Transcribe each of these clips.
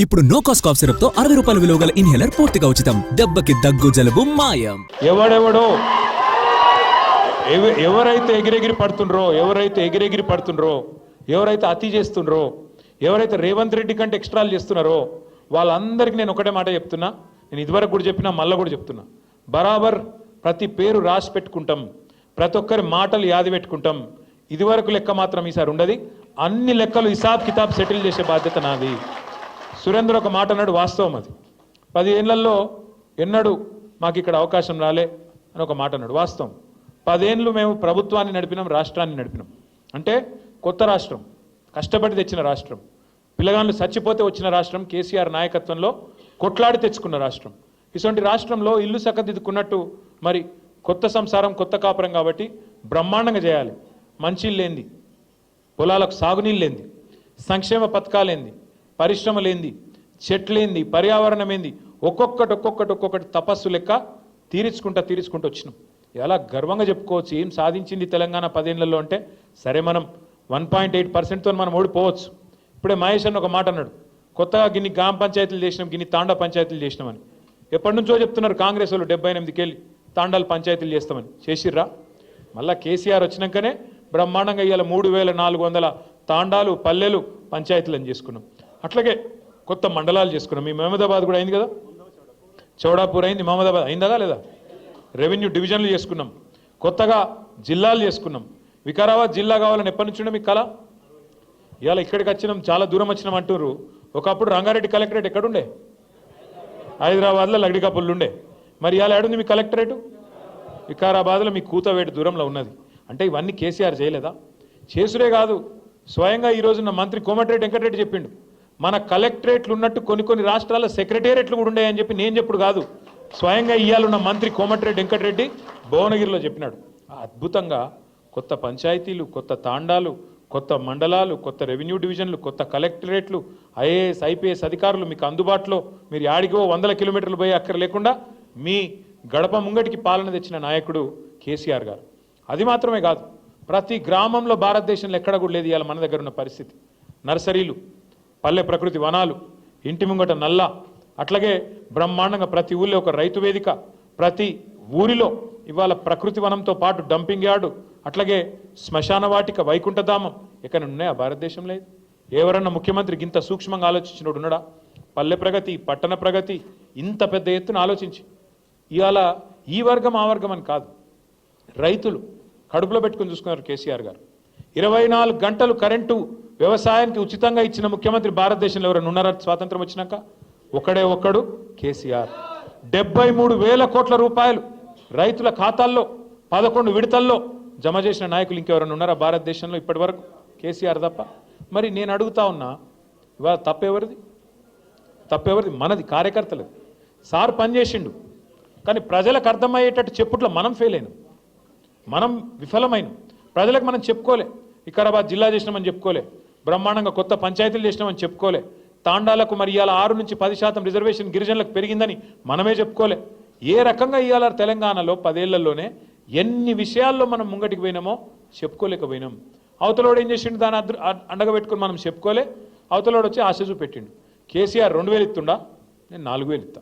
ఇప్పుడు no cost cough syrup తో 60 రూపాయల విలువ గల ఇన్హేలర్ పూర్తిగా ఉచితం. దెబ్బకి దగ్గు జలుబు మాయం. ఎవరైతే ఎగిరెగిరి పడుతుండ్రో ఎవరైతే అతి చేస్తుండ్రో ఎవరైతే రేవంత్ రెడ్డి కంటే ఎక్స్ట్రాలు చేస్తున్నారో వాళ్ళందరికీ నేను ఒకటే మాట చెప్తున్నా. నేను ఇదివరకు కూడా చెప్పినా మళ్ళీ కూడా చెప్తున్నా. బరాబర్ ప్రతి పేరు రాసి పెట్టుకుంటాం, ప్రతి ఒక్కరి మాటలు యాది పెట్టుకుంటాం. ఇదివరకు లెక్క మాత్రం ఈసారి ఉండదు. అన్ని లెక్కలు హిసాబ్ కితాబ్ సెటిల్ చేసే బాధ్యత నాది. సురేంద్ర ఒక మాట అన్నాడు, వాస్తవం అది. 10 ఏళ్లలో ఎన్నడూ మాకు ఇక్కడ అవకాశం రాలే అని ఒక మాట అన్నాడు, వాస్తవం. 10 ఏళ్ళు మేము ప్రభుత్వాన్ని నడిపినాం, రాష్ట్రాన్ని నడిపినాం. అంటే కొత్త రాష్ట్రం, కష్టపడి తెచ్చిన రాష్ట్రం, పిల్లగాళ్ళు చచ్చిపోతే వచ్చిన రాష్ట్రం, కేసీఆర్ నాయకత్వంలో కొట్లాడి తెచ్చుకున్న రాష్ట్రం. ఇటువంటి రాష్ట్రంలో ఇల్లు చక్కదిద్దుకున్నట్టు మరి కొత్త సంసారం కొత్త కాపురం కాబట్టి బ్రహ్మాండంగా చేయాలి. మంచిళ్ళు లేంది, పొలాలకు సాగునీళ్ళు లేంది, సంక్షేమ పథకాలేంది, పరిశ్రమలేంది, చెట్లేంది, పర్యావరణం ఏంది, ఒక్కొక్కటి తపస్సు లెక్క తీర్చుకుంటూ వచ్చినాం. ఎలా గర్వంగా చెప్పుకోవచ్చు ఏం సాధించింది తెలంగాణ 10 ఏళ్లలో అంటే. సరే మనం 1.8%తో మనం ఓడిపోవచ్చు. ఇప్పుడే మహేష్ అన్న ఒక మాట అన్నాడు, కొత్తగా గిన్ని గ్రామ పంచాయతీలు చేసినాం, గిన్ని తాండా పంచాయతీలు చేసినామని. ఎప్పటి నుంచో చెప్తున్నారు కాంగ్రెస్ వాళ్ళు 78కి వెళ్ళి తాండాలు పంచాయతీలు చేస్తామని. చేసిర్రా? మళ్ళీ కేసీఆర్ వచ్చినాకనే బ్రహ్మాండంగా ఇవాళ 3400 తాండాలు పల్లెలు పంచాయతీలను చేసుకున్నాం. అట్లాగే కొత్త మండలాలు చేసుకున్నాం. మీ మహమ్మదాబాద్ కూడా అయింది కదా, చౌడాపూర్ అయింది, మహమ్మదాబాద్ అయిందా లేదా? రెవెన్యూ డివిజన్లు చేసుకున్నాం, కొత్తగా జిల్లాలు చేసుకున్నాం. వికారాబాద్ జిల్లా కావాలని ఎప్పటి నుంచి ఉండే మీకు కళ? ఇవాళ ఇక్కడికి వచ్చినాం, చాలా దూరం వచ్చినాం అంటున్నారు. ఒకప్పుడు రంగారెడ్డి కలెక్టరేట్ ఎక్కడుండే? హైదరాబాద్లో లగ్డికాపుల్లు ఉండే. మరి ఇవాళ ఏడుంది మీ కలెక్టరేటు? వికారాబాద్లో మీ కూతవేటు దూరంలో ఉన్నది. అంటే ఇవన్నీ కేసీఆర్ చేయలేదా? చేసుడే కాదు, స్వయంగా ఈ రోజున్న మంత్రి కోమటిరెడ్డి వెంకటరెడ్డి చెప్పిండు, మన కలెక్టరేట్లు ఉన్నట్టు కొన్ని రాష్ట్రాల సెక్రటేరియట్లు కూడా ఉన్నాయని చెప్పి నేను చెప్పుడు కాదు, స్వయంగా ఇయ్యాలున్న మంత్రి కోమటిరెడ్డి వెంకటరెడ్డి భువనగిరిలో చెప్పినాడు. అద్భుతంగా కొత్త పంచాయతీలు, కొత్త తాండాలు, కొత్త మండలాలు, కొత్త రెవెన్యూ డివిజన్లు, కొత్త కలెక్టరేట్లు, ఐఏఎస్ ఐపీఎస్ అధికారులు మీకు అందుబాటులో, మీరు యాడిగో 100 కిలోమీటర్లు పోయే అక్కర లేకుండా మీ గడప ముంగటికి పాలన తెచ్చిన నాయకుడు కేసీఆర్ గారు. అది మాత్రమే కాదు, ప్రతి గ్రామంలో భారతదేశంలో ఎక్కడ కూడా లేదు ఇవాళ మన దగ్గర ఉన్న పరిస్థితి. నర్సరీలు, పల్లె ప్రకృతి వనాలు, ఇంటి ముంగట నల్ల, అట్లాగే బ్రహ్మాండంగా ప్రతి ఊళ్ళో ఒక రైతు వేదిక, ప్రతి ఊరిలో ఇవాళ ప్రకృతి వనంతో పాటు డంపింగ్ యార్డు, అట్లాగే శ్మశాన వాటిక, వైకుంఠధామం ఎక్కడ ఉన్నాయా భారతదేశంలో? ఎవరన్నా ముఖ్యమంత్రికి ఇంత సూక్ష్మంగా ఆలోచించినోడు ఉన్నాడా? పల్లె ప్రగతి, పట్టణ ప్రగతి ఇంత పెద్ద ఎత్తున ఆలోచించి ఇవాళ ఈ వర్గం ఆ వర్గం అని కాదు, రైతులు కడుపులో పెట్టుకుని చూసుకున్నారు కేసీఆర్ గారు. 24 గంటలు కరెంటు వ్యవసాయానికి ఉచితంగా ఇచ్చిన ముఖ్యమంత్రి భారతదేశంలో ఎవరైనా ఉన్నారా? స్వాతంత్రం వచ్చినాక ఒక్కడు కేసీఆర్. 73,000 కోట్ల రూపాయలు రైతుల ఖాతాల్లో 11 విడతల్లో జమ చేసిన నాయకులు ఇంకెవరైనా ఉన్నారా భారతదేశంలో ఇప్పటి వరకు? కేసీఆర్ తప్ప. మరి నేను అడుగుతా ఉన్నా, ఇవాళ తప్పెవరిది? మనది, కార్యకర్తలది. సార్ పనిచేసిండు, కానీ ప్రజలకు అర్థమయ్యేటట్టు చెప్పుట్లో మనం ఫెయిల్ అయినాం, మనం విఫలమైన. ప్రజలకు మనం చెప్పుకోలే, వికారాబాద్ జిల్లా చేసినామని చెప్పుకోలే, బ్రహ్మాండంగా కొత్త పంచాయతీలు చేసినామని చెప్పుకోలే, తాండాలకు మరి ఇవాళ 6 నుంచి 10% రిజర్వేషన్ గిరిజనులకు పెరిగిందని మనమే చెప్పుకోలే. ఏ రకంగా ఇవాళ తెలంగాణలో 10 ఏళ్లలోనే ఎన్ని విషయాల్లో మనం ముంగటికి పోయినామో చెప్పుకోలేకపోయినాం. అవతలోడు ఏం చేసిండు, దాన్ని అండగా పెట్టుకుని మనం చెప్పుకోలే. అవతలోడు వచ్చి ఆశ చూపెట్టిండు. కేసీఆర్ 2,000 ఇస్తుండా, నేను 4,000 ఇస్తా.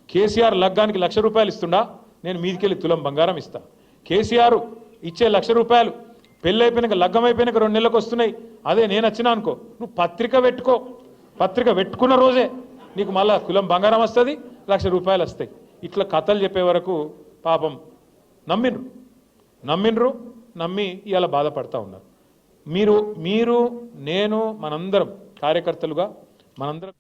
కేసీఆర్ లగ్గానికి 1,00,000 రూపాయలు ఇస్తుండా, నేను మీదికెళ్ళి తులం బంగారం ఇస్తా. కేసీఆర్ ఇచ్చే 1,00,000 రూపాయలు పెళ్ళి అయిపోయినాక, లగ్గం అయిపోయినాక 2 నెలలకు వస్తున్నాయి. అదే నేను వచ్చినా అనుకో, నువ్వు పత్రిక పెట్టుకో, పత్రిక పెట్టుకున్న రోజే నీకు మళ్ళా కులం బంగారం వస్తుంది, 1,00,000 రూపాయలు వస్తాయి. ఇట్లా కథలు చెప్పే వరకు పాపం నమ్మిండ్రు, నమ్మి ఇవాళ బాధపడతా ఉన్నారు. మీరు నేను మనందరం కార్యకర్తలుగా మనందరం